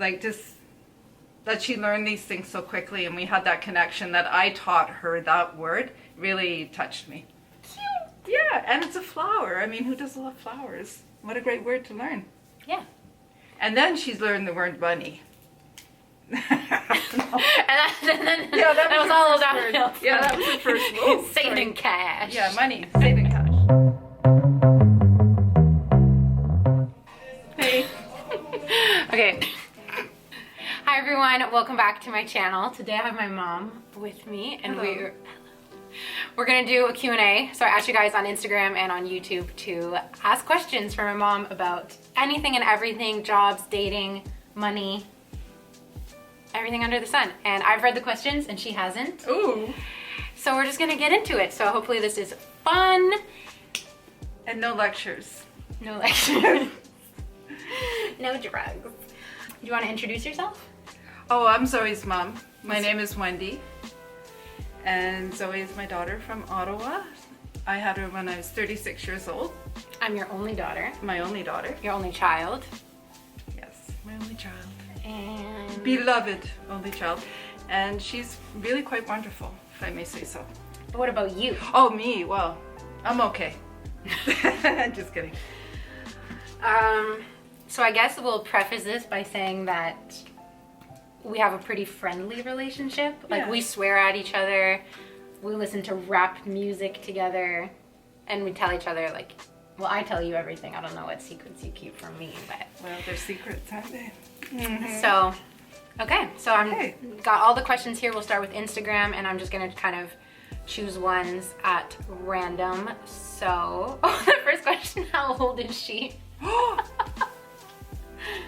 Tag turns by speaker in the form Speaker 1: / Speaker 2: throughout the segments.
Speaker 1: Like, just that she learned these things so quickly, and we had that connection that I taught her that word really touched me. Cute. Yeah, and it's a flower. I mean, who doesn't love flowers? What a great word to learn.
Speaker 2: Yeah.
Speaker 1: And then she's learned the word money.
Speaker 2: and then yeah, that was all downhill.
Speaker 1: Yeah, that was the first move.
Speaker 2: Saving cash.
Speaker 1: Yeah, money. Saving cash. Hey.
Speaker 2: Okay. Hi everyone, welcome back to my channel. Today I have my mom with me and we're gonna do a Q&A. So I asked you guys on Instagram and on YouTube to ask questions for my mom about anything and everything, jobs, dating, money, everything under the sun. And I've read the questions and she hasn't.
Speaker 1: Ooh.
Speaker 2: So we're just gonna get into it. So hopefully this is fun.
Speaker 1: And no lectures.
Speaker 2: No lectures. No drugs. Do you want to introduce yourself?
Speaker 1: Oh, I'm Zoe's mom. My name is Wendy. And Zoe is my daughter from Ottawa. I had her when I was 36 years old.
Speaker 2: I'm your only daughter.
Speaker 1: My only daughter.
Speaker 2: Your only child.
Speaker 1: Yes, my only child.
Speaker 2: And
Speaker 1: beloved only child. And she's really quite wonderful, if I may say so.
Speaker 2: But what about you?
Speaker 1: Oh, me? Well, I'm okay. Just kidding.
Speaker 2: So I guess we'll preface this by saying that we have a pretty friendly relationship. Like, we swear at each other, we listen to rap music together, and we tell each other, like, well, I tell you everything. I don't know what secrets you keep from me, but...
Speaker 1: Well, they're secrets, aren't they?
Speaker 2: Mm-hmm. So, okay. So I've got all the questions here. We'll start with Instagram, and I'm just going to kind of choose ones at random. So, the first question, how old is she?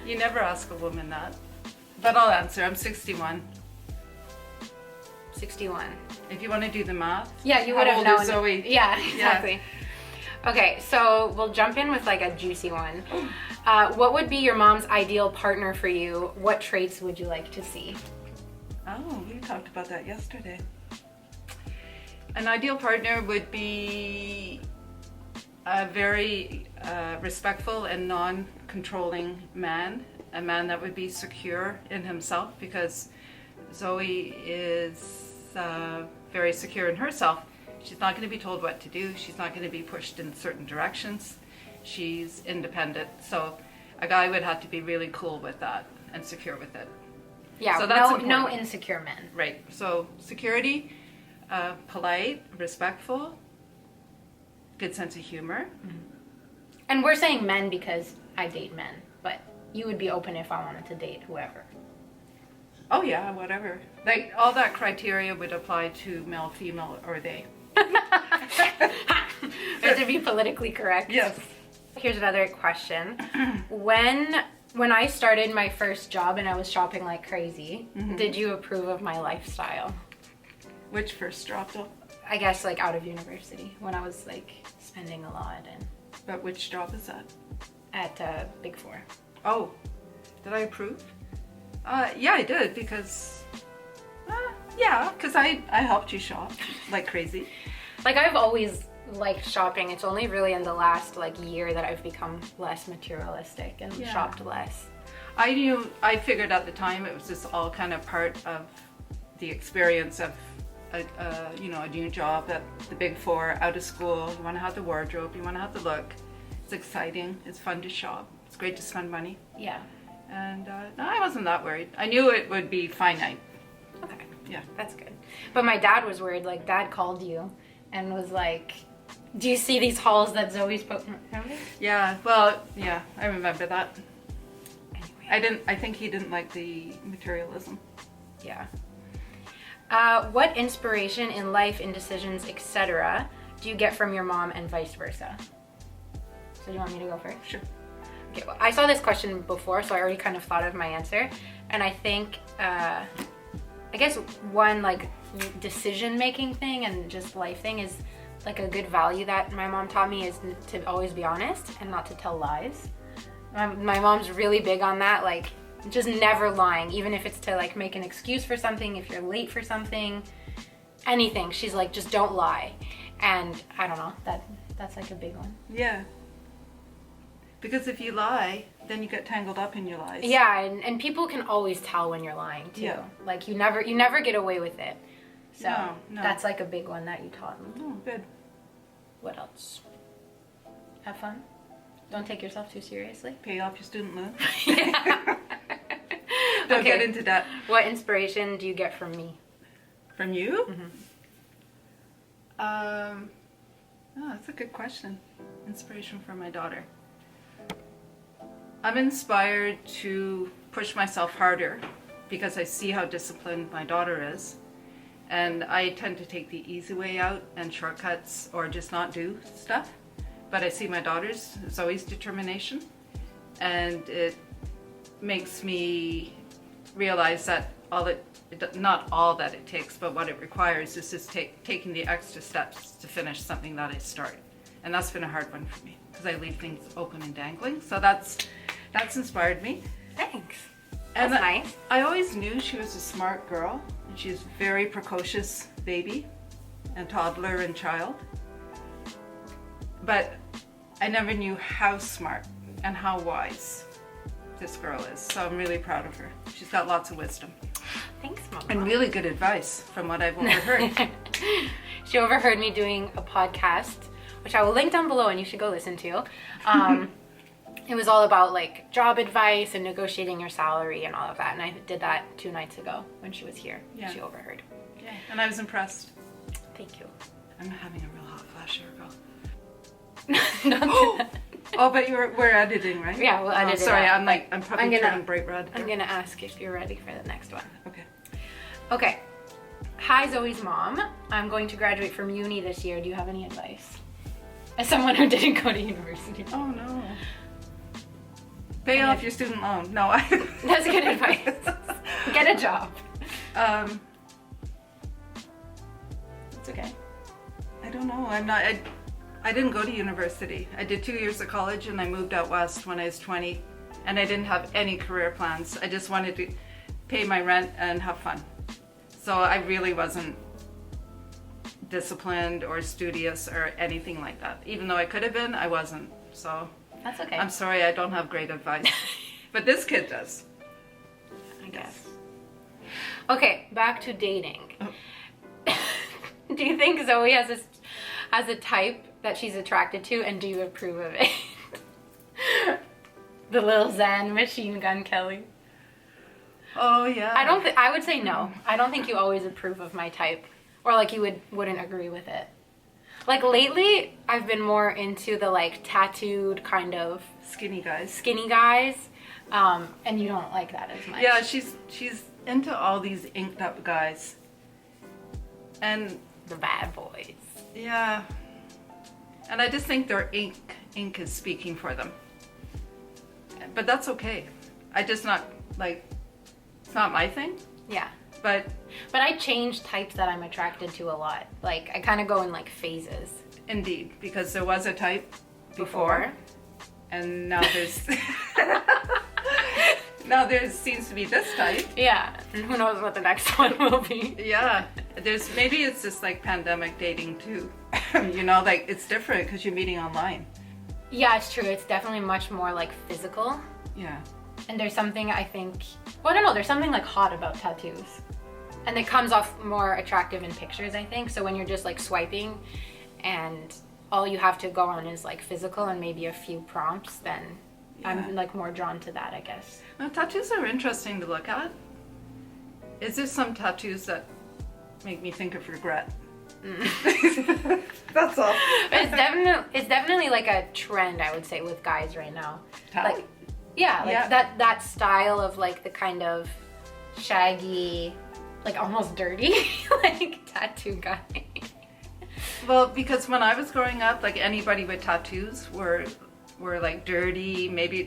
Speaker 1: You never ask a woman that. But I'll answer. I'm 61.
Speaker 2: 61.
Speaker 1: If you want to do the math.
Speaker 2: Yeah, you would have known.
Speaker 1: Zoe?
Speaker 2: Yeah, exactly. Yeah. Okay, so we'll jump in with like a juicy one. What would be your mom's ideal partner for you? What traits would you like to see?
Speaker 1: Oh, we talked about that yesterday. An ideal partner would be a very respectful and non-controlling man. A man that would be secure in himself, because Zoe is very secure in herself. She's not going to be told what to do. She's not going to be pushed in certain directions. She's independent. So a guy would have to be really cool with that and secure with it.
Speaker 2: Yeah, so that's no insecure men.
Speaker 1: Right. So security, polite, respectful, good sense of humor.
Speaker 2: Mm-hmm. And we're saying men because I date men, but you would be open if I wanted to date whoever.
Speaker 1: Oh yeah, whatever. Like, all that criteria would apply to male, female, or they.
Speaker 2: To be politically correct.
Speaker 1: Yes.
Speaker 2: Here's another question. When I started my first job and I was shopping like crazy, did you approve of my lifestyle?
Speaker 1: Which first job though?
Speaker 2: I guess like out of university, when I was like spending a lot. And
Speaker 1: But which job is that?
Speaker 2: At Big Four.
Speaker 1: Oh, did I approve? Yeah, I did, because I helped you shop like crazy.
Speaker 2: Like, I've always liked shopping. It's only really in the last like year that I've become less materialistic and shopped less.
Speaker 1: I figured at the time it was just all kind of part of the experience of a new job at the Big Four, out of school. You want to have the wardrobe, you want to have the look. It's exciting, it's fun to shop, it's great to spend money.
Speaker 2: Yeah.
Speaker 1: And no, I wasn't that worried. I knew it would be finite.
Speaker 2: Okay.
Speaker 1: Yeah.
Speaker 2: That's good. But my dad was worried. Like, Dad called you and was like, do you see these hauls that Zoe's put? Remember?
Speaker 1: Yeah, well, yeah, I remember that.
Speaker 2: Anyway.
Speaker 1: I think he didn't like the materialism.
Speaker 2: Yeah. What inspiration in life, in decisions, etc. do you get from your mom and vice versa? So do you want me to go first?
Speaker 1: Sure.
Speaker 2: Okay, well, I saw this question before, so I already kind of thought of my answer. And I think, I guess one like decision-making thing and just life thing is like a good value that my mom taught me is to always be honest and not to tell lies. My mom's really big on that, like just never lying, even if it's to like make an excuse for something, if you're late for something, anything. She's like, just don't lie. And I don't know, that's like a big one.
Speaker 1: Yeah. Because if you lie, then you get tangled up in your lies.
Speaker 2: Yeah, and people can always tell when you're lying too.
Speaker 1: Yeah.
Speaker 2: Like you never get away with it. So
Speaker 1: No.
Speaker 2: that's like a big one that you taught me.
Speaker 1: Oh, good.
Speaker 2: What else? Have fun. Don't take yourself too seriously.
Speaker 1: Pay off your student loan.
Speaker 2: Yeah.
Speaker 1: Don't get into debt.
Speaker 2: What inspiration do you get from me?
Speaker 1: From you?
Speaker 2: Mm-hmm.
Speaker 1: Oh, that's a good question. Inspiration from my daughter. I'm inspired to push myself harder because I see how disciplined my daughter is. And I tend to take the easy way out and shortcuts or just not do stuff. But I see my daughter's, it's always determination. And it makes me realize that not all that it takes, but what it requires is just taking the extra steps to finish something that I start. And that's been a hard one for me because I leave things open and dangling. So that's inspired me.
Speaker 2: Thanks.
Speaker 1: And
Speaker 2: That's nice.
Speaker 1: I always knew she was a smart girl, and she's a very precocious baby and toddler and child. But I never knew how smart and how wise this girl is. So I'm really proud of her. She's got lots of wisdom.
Speaker 2: Thanks, Mom.
Speaker 1: And really good advice from what I've overheard.
Speaker 2: She overheard me doing a podcast, which I will link down below and you should go listen to. It was all about like job advice and negotiating your salary and all of that. And I did that 2 nights ago when she was here.
Speaker 1: Yeah.
Speaker 2: She overheard.
Speaker 1: Yeah, and I was impressed.
Speaker 2: Thank you.
Speaker 1: I'm having a real hot flash here, girl.
Speaker 2: Don't do that.
Speaker 1: Oh, but we're editing, right?
Speaker 2: Yeah, we'll edit it
Speaker 1: sorry,
Speaker 2: out.
Speaker 1: I'm probably turning bright red.
Speaker 2: I'm gonna ask if you're ready for the next one.
Speaker 1: Okay.
Speaker 2: Okay. Hi, Zoe's mom. I'm going to graduate from uni this year. Do you have any advice? As someone who didn't go to university.
Speaker 1: Oh no. Pay off your student loan. No,
Speaker 2: That's good advice. Get a job.
Speaker 1: It's okay. I don't know. I didn't go to university. I did 2 years of college and I moved out west when I was 20, and I didn't have any career plans. I just wanted to pay my rent and have fun. So I really wasn't disciplined or studious or anything like that. Even though I could have been, I wasn't. So
Speaker 2: That's okay.
Speaker 1: I'm sorry, I don't have great advice. But this kid does.
Speaker 2: I guess. Okay, back to dating.
Speaker 1: Oh.
Speaker 2: Do you think Zoe has a type that she's attracted to, and do you approve of it? The little Zen machine gun Kelly.
Speaker 1: Oh yeah.
Speaker 2: I would say no. I don't think you always approve of my type, or like you wouldn't agree with it. Like lately, I've been more into the like tattooed kind of
Speaker 1: skinny guys.
Speaker 2: And you don't like that as much.
Speaker 1: Yeah, she's into all these inked up guys. And
Speaker 2: The bad boys.
Speaker 1: yeah. And I just think their ink is speaking for them. But that's okay. I just not like, it's not my thing.
Speaker 2: Yeah.
Speaker 1: But
Speaker 2: I change types that I'm attracted to a lot. Like I kind of go in like phases.
Speaker 1: indeed, because there was a type before. And now there seems to be this type.
Speaker 2: Yeah, and who knows what the next one will be.
Speaker 1: Yeah, maybe it's just like pandemic dating too. You know, like it's different because you're meeting online.
Speaker 2: Yeah, it's true. It's definitely much more like physical.
Speaker 1: Yeah.
Speaker 2: And there's something I think, well, I don't know, there's something like hot about tattoos. And it comes off more attractive in pictures, I think. So when you're just like swiping and all you have to go on is like physical and maybe a few prompts, then
Speaker 1: Yeah.
Speaker 2: I'm like more drawn to that, I guess.
Speaker 1: Well, tattoos are interesting to look at. Is there some tattoos that make me think of regret? That's all.
Speaker 2: It's definitely like a trend, I would say, with guys right now.
Speaker 1: Tat?
Speaker 2: Like, yeah, like
Speaker 1: Yeah.
Speaker 2: that style of like the kind of shaggy, like almost dirty, like tattoo guy.
Speaker 1: Well, because when I was growing up, like anybody with tattoos were like dirty, maybe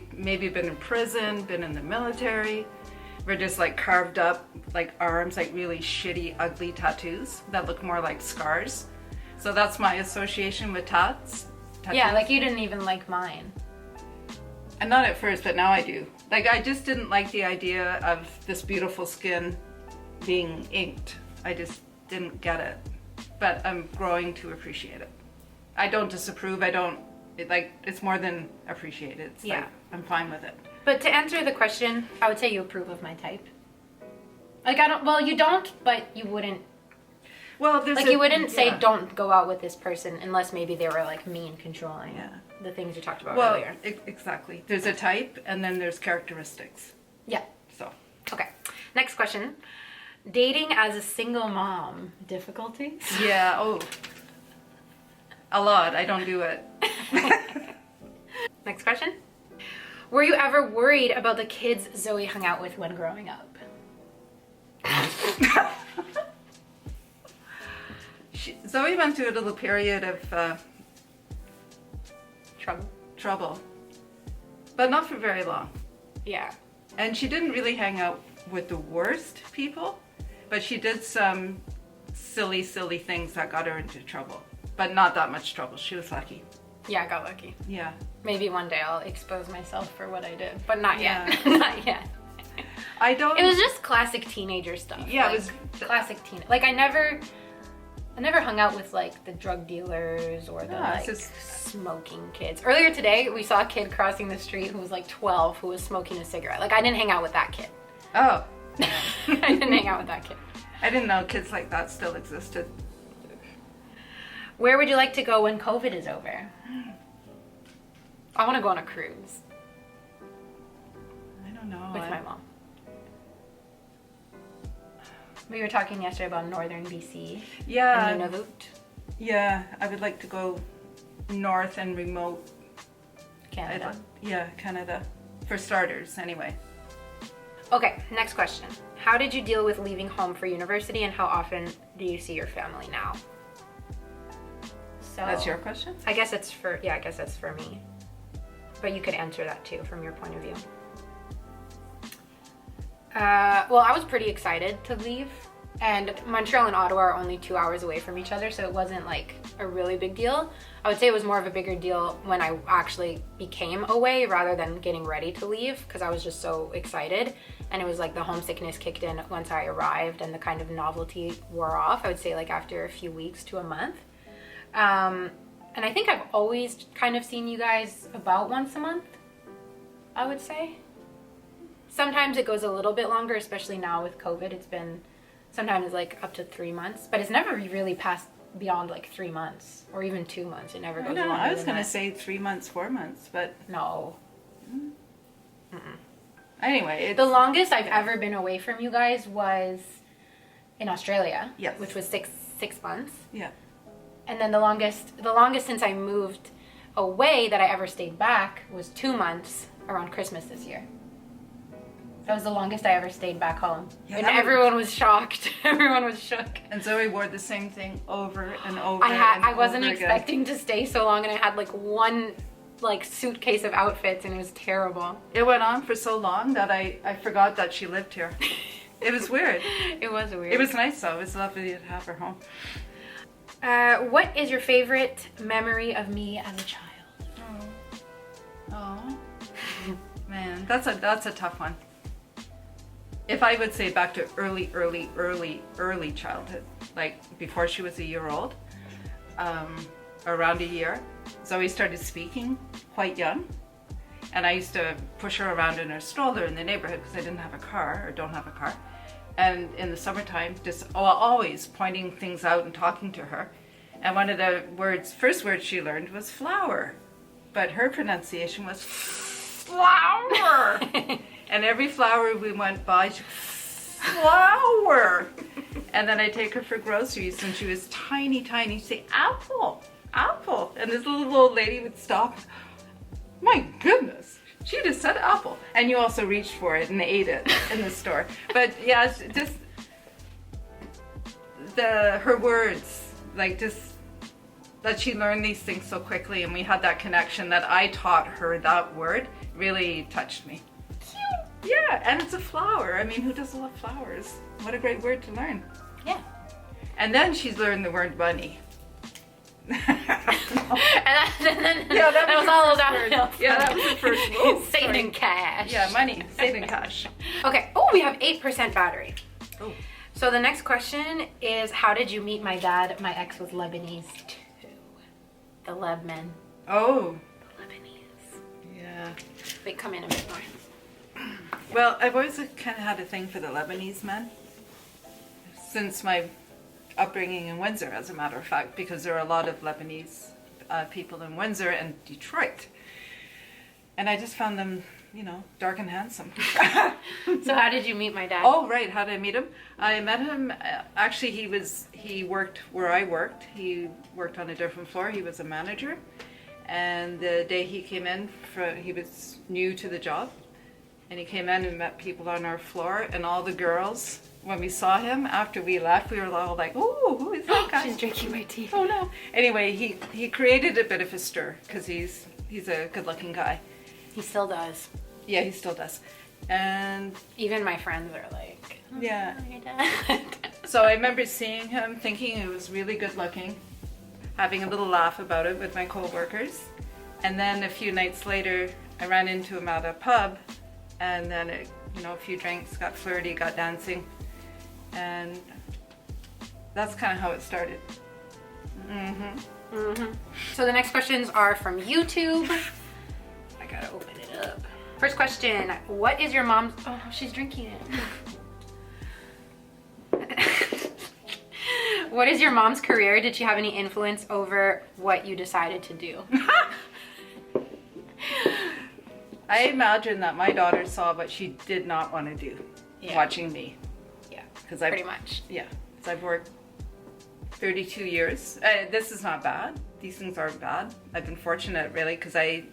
Speaker 1: been in prison, been in the military. We're just like carved up, like arms, like really shitty, ugly tattoos that look more like scars. So that's my association with tattoos.
Speaker 2: Yeah, like you didn't even like mine.
Speaker 1: And not at first, but now I do. Like I just didn't like the idea of this beautiful skin being inked. I just didn't get it. But I'm growing to appreciate it. I don't disapprove. I don't it's more than appreciated. It's
Speaker 2: Yeah.
Speaker 1: like, I'm fine with it.
Speaker 2: But to answer the question, I would say you approve of my type. Like, I don't, well, you don't, but you wouldn't,
Speaker 1: Well, there's
Speaker 2: like, you wouldn't say
Speaker 1: yeah.
Speaker 2: don't go out with this person unless maybe they were, like, mean, controlling.
Speaker 1: Yeah.
Speaker 2: The things you talked about
Speaker 1: Well,
Speaker 2: earlier.
Speaker 1: exactly. There's a type, and then there's characteristics.
Speaker 2: Yeah.
Speaker 1: So,
Speaker 2: Okay. Next question. Dating as a single mom, difficulties?
Speaker 1: yeah, a lot. I don't do it.
Speaker 2: Next question. Were you ever worried about the kids Zoe hung out with when growing up?
Speaker 1: Zoe went through a little period of
Speaker 2: Trouble.
Speaker 1: but not for very long.
Speaker 2: Yeah.
Speaker 1: And she didn't really hang out with the worst people, but she did some silly things that got her into trouble. But not that much trouble. She was lucky.
Speaker 2: Yeah, I got lucky.
Speaker 1: Yeah.
Speaker 2: Maybe one day I'll expose myself for what I did, but not
Speaker 1: Yeah.
Speaker 2: yet. Not yet.
Speaker 1: I don't.
Speaker 2: It was just classic teenager stuff.
Speaker 1: Yeah,
Speaker 2: like,
Speaker 1: it was
Speaker 2: classic teen. Like I never hung out with like the drug dealers or the
Speaker 1: Yeah, it's
Speaker 2: like
Speaker 1: just-
Speaker 2: smoking kids. Earlier today, we saw a kid crossing the street who was like 12 who was smoking a cigarette. Like I didn't hang out with that kid.
Speaker 1: Oh.
Speaker 2: I didn't hang out with that kid.
Speaker 1: I didn't know kids like that still existed.
Speaker 2: Where would you like to go when COVID is over? I want to go on a cruise
Speaker 1: I don't know.
Speaker 2: with my mom. We were talking yesterday about northern BC
Speaker 1: Yeah.
Speaker 2: and Nunavut.
Speaker 1: Yeah, I would like to go north and remote.
Speaker 2: Canada.
Speaker 1: Canada. For starters, anyway.
Speaker 2: Okay, next question. How did you deal with leaving home for university and how often do you see your family now? So
Speaker 1: That's your question?
Speaker 2: I guess that's for me. But you could answer that too from your point of view. Well, I was pretty excited to leave. And Montreal and Ottawa are only 2 hours away from each other, so it wasn't like a really big deal. I would say it was more of a bigger deal when I actually became away rather than getting ready to leave, because I was just so excited. And it was like the homesickness kicked in once I arrived and the kind of novelty wore off. I would say like after a few weeks to a month. And I think I've always kind of seen you guys about once a month, I would say. Sometimes it goes a little bit longer, especially now with COVID. It's been sometimes like up to 3 months, but it's never really passed beyond like 3 months or even 2 months. It never goes longer.
Speaker 1: I was
Speaker 2: than
Speaker 1: going to
Speaker 2: that.
Speaker 1: say 3 months, 4 months, but
Speaker 2: No.
Speaker 1: anyway.
Speaker 2: The longest I've ever been away from you guys was in Australia,
Speaker 1: Yes.
Speaker 2: which was six months.
Speaker 1: Yeah.
Speaker 2: And then the longest since I moved away that I ever stayed back was 2 months around Christmas this year. That was the longest I ever stayed back home.
Speaker 1: Yeah,
Speaker 2: and
Speaker 1: that was-
Speaker 2: everyone was shocked. Everyone was shook.
Speaker 1: And Zoe wore the same thing over and over
Speaker 2: I wasn't
Speaker 1: over again.
Speaker 2: expecting to stay so long, and I had like one like suitcase of outfits, and it was terrible.
Speaker 1: It went on for so long that I forgot that she lived here. It was weird.
Speaker 2: It was weird.
Speaker 1: It was nice though. It was lovely to have her home.
Speaker 2: What is your favorite memory of me as a child?
Speaker 1: Oh, man, that's a tough one. If I would say back to early childhood, like before she was a year old, around a year, Zoe started speaking quite young, and I used to push her around in her stroller in the neighborhood because I didn't have a car or don't have a car. And in the summertime, just always pointing things out and talking to her. And one of the first words she learned was flower, but her pronunciation was flower. And every flower we went by, she flower. And then I take her for groceries, and she was tiny, she'd say apple. And this little old lady would stop. My goodness. She just said apple. And you also reached for it and ate it in the store. But yeah, it's just her words, like just that she learned these things so quickly, and we had that connection that I taught her that word really touched me. Cute. Yeah, and it's a flower. I mean, who doesn't love flowers? What a great word to learn.
Speaker 2: Yeah.
Speaker 1: And then she's learned the word money.
Speaker 2: And then
Speaker 1: Yeah,
Speaker 2: that was all downhill.
Speaker 1: Yeah, that was the first move.
Speaker 2: Saving cash.
Speaker 1: Yeah, money, saving cash.
Speaker 2: Okay. Oh, we have 8% battery.
Speaker 1: Oh.
Speaker 2: So the next question is, how did you meet my dad? My ex was Lebanese too. The Lebman.
Speaker 1: Oh,
Speaker 2: Lebanese.
Speaker 1: yeah.
Speaker 2: Wait, come in a bit more.
Speaker 1: Well, I've always kind of had a thing for the Lebanese men since my upbringing in Windsor, as a matter of fact, because there are a lot of Lebanese people in Windsor and Detroit. And I just found them, dark and handsome.
Speaker 2: So how did you meet my dad?
Speaker 1: Oh, right. How did I meet him? I met him, actually, he worked where I worked. He worked on a different floor. He was a manager. And the day he came in, he was new to the job. And he came in and met people on our floor. And all the girls, when we saw him, after we left, we were all like, "Oh, who is that guy?"
Speaker 2: She's drinking my tea.
Speaker 1: Oh, no. Anyway, he created a bit of a stir because he's a good-looking guy.
Speaker 2: He still does.
Speaker 1: Yeah, he still does. And
Speaker 2: Even my friends are like, oh,
Speaker 1: yeah.
Speaker 2: my dad.
Speaker 1: So I remember seeing him, thinking he was really good looking, having a little laugh about it with my co-workers. And then a few nights later, I ran into him at a pub, and then a few drinks, got flirty, got dancing, and that's kind of how it started.
Speaker 2: So the next questions are from YouTube. I gotta open it up. First question, what is your mom's... Oh, she's drinking it. What is your mom's career? Did she have any influence over what you decided to do?
Speaker 1: I imagine that my daughter saw what she did not want to do, watching me.
Speaker 2: Yeah,
Speaker 1: Because
Speaker 2: pretty much.
Speaker 1: Yeah, because I've worked 32 years. This is not bad. These things aren't bad. I've been fortunate, really, because I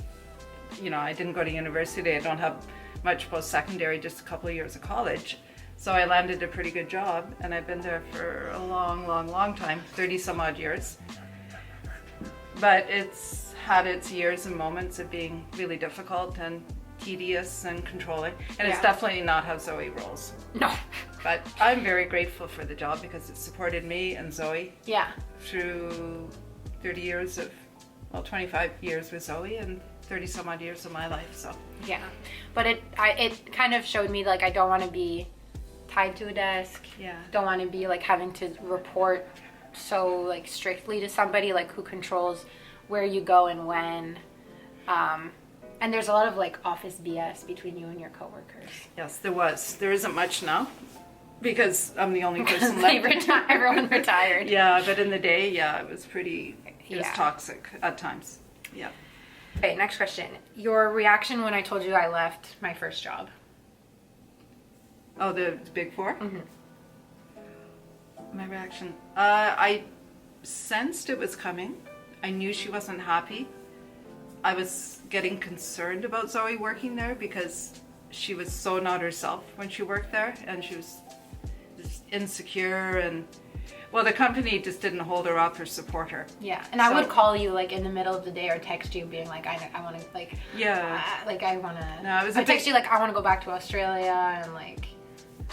Speaker 1: didn't go to university. I don't have much post-secondary, just a couple of years of college. So I landed a pretty good job, and I've been there for a long, long, long time, 30 some odd years. But it's had its years and moments of being really difficult and tedious and controlling. And it's definitely not how Zoe rolls.
Speaker 2: No.
Speaker 1: But I'm very grateful for the job because it supported me and Zoe through 25 years with Zoe and 30 some odd years of my life. So
Speaker 2: yeah, but it kind of showed me like I don't want to be tied to a desk.
Speaker 1: Yeah.
Speaker 2: Don't want to be like having to report so like strictly to somebody like who controls where you go and when. And there's a lot of like office BS between you and your coworkers.
Speaker 1: yes, there was. There isn't much now because I'm the only person left.
Speaker 2: Everyone retired.
Speaker 1: Yeah, but in the day, it was pretty. It was
Speaker 2: Yeah.
Speaker 1: toxic at times. Yeah.
Speaker 2: Okay, next question. Your reaction when I told you I left my first job?
Speaker 1: Oh, the Big Four? Mm-hmm. My reaction. I sensed it was coming. I knew she wasn't happy. I was getting concerned about Zoe working there because she was so not herself when she worked there, and she was just insecure, and well, the company just didn't hold her up or support her.
Speaker 2: Yeah, and I would call you like in the middle of the day or text you being like, I want to like, I want to.
Speaker 1: No, I was.
Speaker 2: I text you like I want to go back to Australia and like,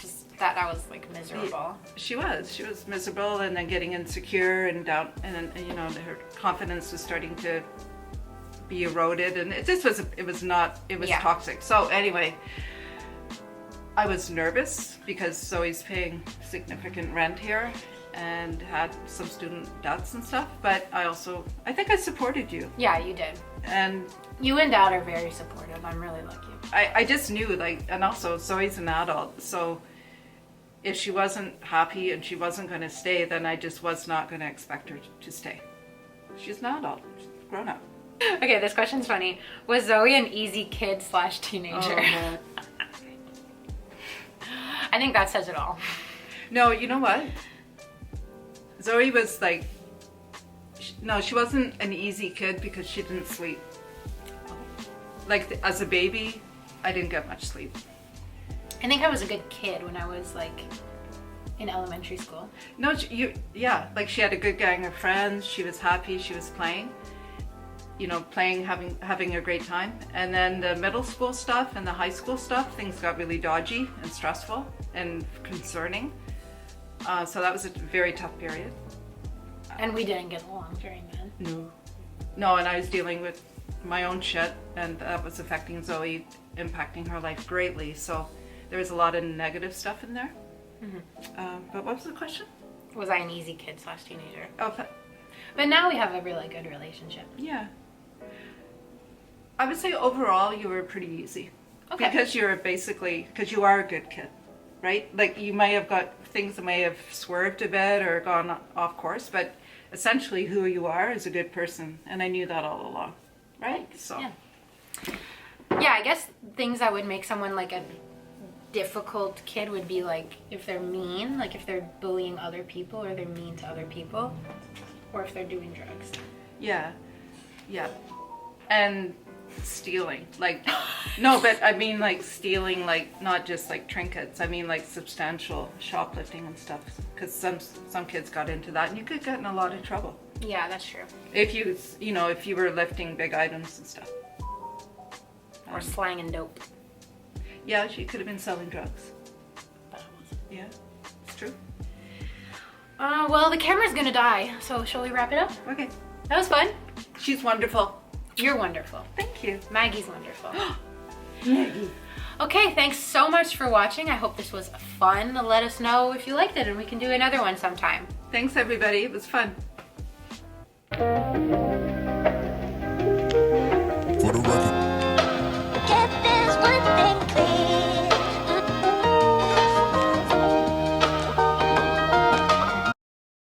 Speaker 2: just that was like miserable.
Speaker 1: She was miserable, and then getting insecure and down, and then her confidence was starting to be eroded, and it was toxic. So anyway, I was nervous because Zoe's paying significant rent here and had some student debts and stuff, but I think I supported you.
Speaker 2: Yeah, you did.
Speaker 1: And
Speaker 2: you and Dad are very supportive. I'm really lucky.
Speaker 1: I just knew, and also Zoe's an adult, so if she wasn't happy and she wasn't going to stay, then I just was not going to expect her to stay. She's an adult. She's grown up.
Speaker 2: Okay, this question's funny. Was Zoe an easy kid / teenager?
Speaker 1: Oh,
Speaker 2: I think that says it all.
Speaker 1: No, you know what? Zoe was like, she wasn't an easy kid because she didn't sleep. Like as a baby, I didn't get much sleep.
Speaker 2: I think I was a good kid when I was like in elementary school.
Speaker 1: No, like she had a good gang of friends. She was happy. She was playing. Playing, having a great time. And then the middle school stuff and the high school stuff, things got really dodgy and stressful and concerning. So that was a very tough period.
Speaker 2: And we didn't get along during that.
Speaker 1: No, and I was dealing with my own shit, and that was affecting Zoe, impacting her life greatly. So there was a lot of negative stuff in there. Mm-hmm. But what was the question?
Speaker 2: Was I an easy kid / teenager?
Speaker 1: Oh,
Speaker 2: but now we have a really good relationship.
Speaker 1: Yeah. I would say overall you were pretty easy.
Speaker 2: Okay.
Speaker 1: Because because you are a good kid, right? Like you may have got things that may have swerved a bit or gone off course, but essentially who you are is a good person. And I knew that all along, right? So.
Speaker 2: Yeah. Yeah, I guess things that would make someone like a difficult kid would be like if they're mean, like if they're bullying other people or they're mean to other people, or if they're doing drugs.
Speaker 1: Yeah. Yeah. And stealing, like, no, but I mean like stealing, like not just like trinkets. I mean like substantial shoplifting and stuff. Because some kids got into that, and you could get in a lot of trouble.
Speaker 2: Yeah, that's true.
Speaker 1: If you were lifting big items and stuff.
Speaker 2: Or slanging dope.
Speaker 1: Yeah, she could have been selling drugs.
Speaker 2: But I wasn't.
Speaker 1: Yeah, it's true.
Speaker 2: Well, the camera's gonna die, so shall we wrap it up?
Speaker 1: Okay.
Speaker 2: That was fun.
Speaker 1: She's wonderful.
Speaker 2: You're wonderful.
Speaker 1: Thank you.
Speaker 2: Maggie's wonderful.
Speaker 1: Maggie.
Speaker 2: Okay, thanks so much for watching. I hope this was fun. Let us know if you liked it and we can do another one sometime.
Speaker 1: Thanks everybody. It was fun.